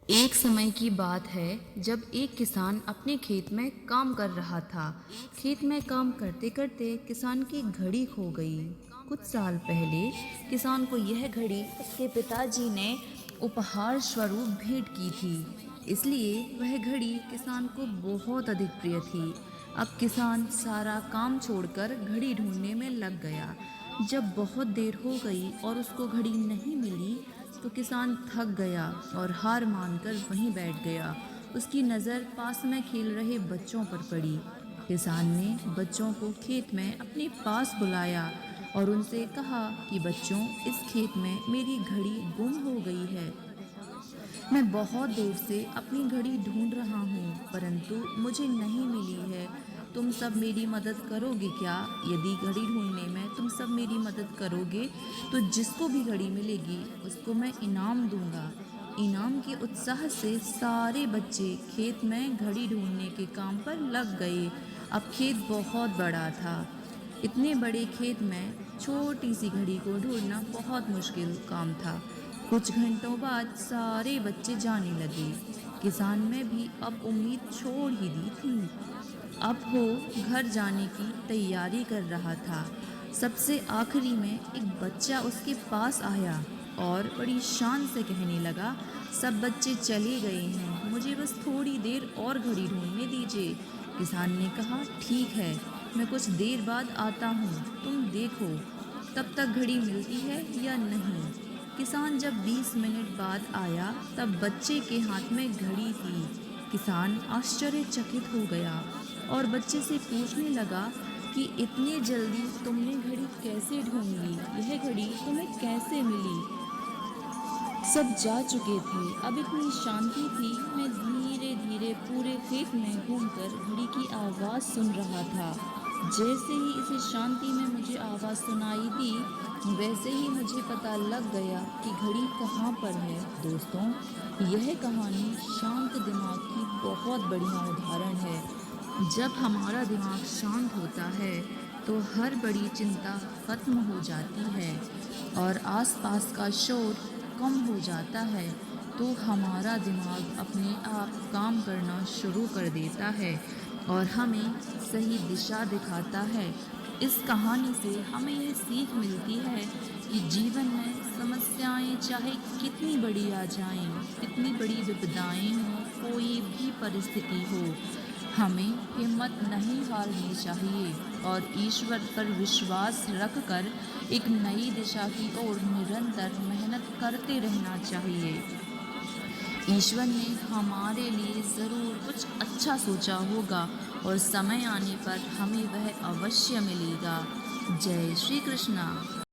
एक समय की बात है जब एक किसान अपने खेत में काम कर रहा था। खेत में काम करते करते किसान की घड़ी खो गई। कुछ साल पहले किसान को यह घड़ी उसके पिताजी ने उपहार स्वरूप भेंट की थी, इसलिए वह घड़ी किसान को बहुत अधिक प्रिय थी। अब किसान सारा काम छोड़कर घड़ी ढूंढने में लग गया। जब बहुत देर हो गई और उसको घड़ी नहीं मिली तो किसान थक गया और हार मानकर वहीं बैठ गया। उसकी नज़र पास में खेल रहे बच्चों पर पड़ी। किसान ने बच्चों को खेत में अपने पास बुलाया और उनसे कहा कि बच्चों, इस खेत में मेरी घड़ी गुम हो गई है। मैं बहुत देर से अपनी घड़ी ढूंढ रहा हूँ, परंतु मुझे नहीं मिली है। तुम सब मेरी मदद करोगे क्या? यदि घड़ी ढूंढने में तुम सब मेरी मदद करोगे तो जिसको भी घड़ी मिलेगी उसको मैं इनाम दूंगा। इनाम के उत्साह से सारे बच्चे खेत में घड़ी ढूंढने के काम पर लग गए। अब खेत बहुत बड़ा था। इतने बड़े खेत में छोटी सी घड़ी को ढूंढना बहुत मुश्किल काम था। कुछ घंटों बाद सारे बच्चे जाने लगे। किसान में भी अब उम्मीद छोड़ ही दी थी। अब वो घर जाने की तैयारी कर रहा था। सबसे आखिरी में एक बच्चा उसके पास आया और बड़ी शान से कहने लगा, सब बच्चे चले गए हैं, मुझे बस थोड़ी देर और घड़ी ढूंढने दीजिए। किसान ने कहा, ठीक है, मैं कुछ देर बाद आता हूँ, तुम देखो तब तक घड़ी मिलती है या नहीं। किसान जब 20 मिनट बाद आया तब बच्चे के हाथ में घड़ी थी। किसान आश्चर्यचकित हो गया और बच्चे से पूछने लगा कि इतने जल्दी तुमने घड़ी कैसे ढूंढ ली? यह घड़ी तुम्हें कैसे मिली? सब जा चुके थे। अब इतनी शांति थी। मैं धीरे धीरे पूरे खेत में घूमकर घड़ी की आवाज़ सुन रहा था। जैसे ही इसे शांति में मुझे आवाज़ सुनाई दी, वैसे ही मुझे पता लग गया कि घड़ी कहाँ पर है। दोस्तों, यह कहानी शांत दिमाग की बहुत बढ़िया उदाहरण है। जब हमारा दिमाग शांत होता है तो हर बड़ी चिंता खत्म हो जाती है और आसपास का शोर कम हो जाता है, तो हमारा दिमाग अपने आप काम करना शुरू कर देता है और हमें सही दिशा दिखाता है। इस कहानी से हमें ये सीख मिलती है कि जीवन में समस्याएं चाहे कितनी बड़ी आ जाएं, कितनी बड़ी विपदाएं हों, कोई भी परिस्थिति हो, हमें हिम्मत नहीं हारनी चाहिए और ईश्वर पर विश्वास रखकर एक नई दिशा की ओर निरंतर मेहनत करते रहना चाहिए। ईश्वर ने हमारे लिए ज़रूर कुछ अच्छा सोचा होगा और समय आने पर हमें वह अवश्य मिलेगा। जय श्री कृष्णा।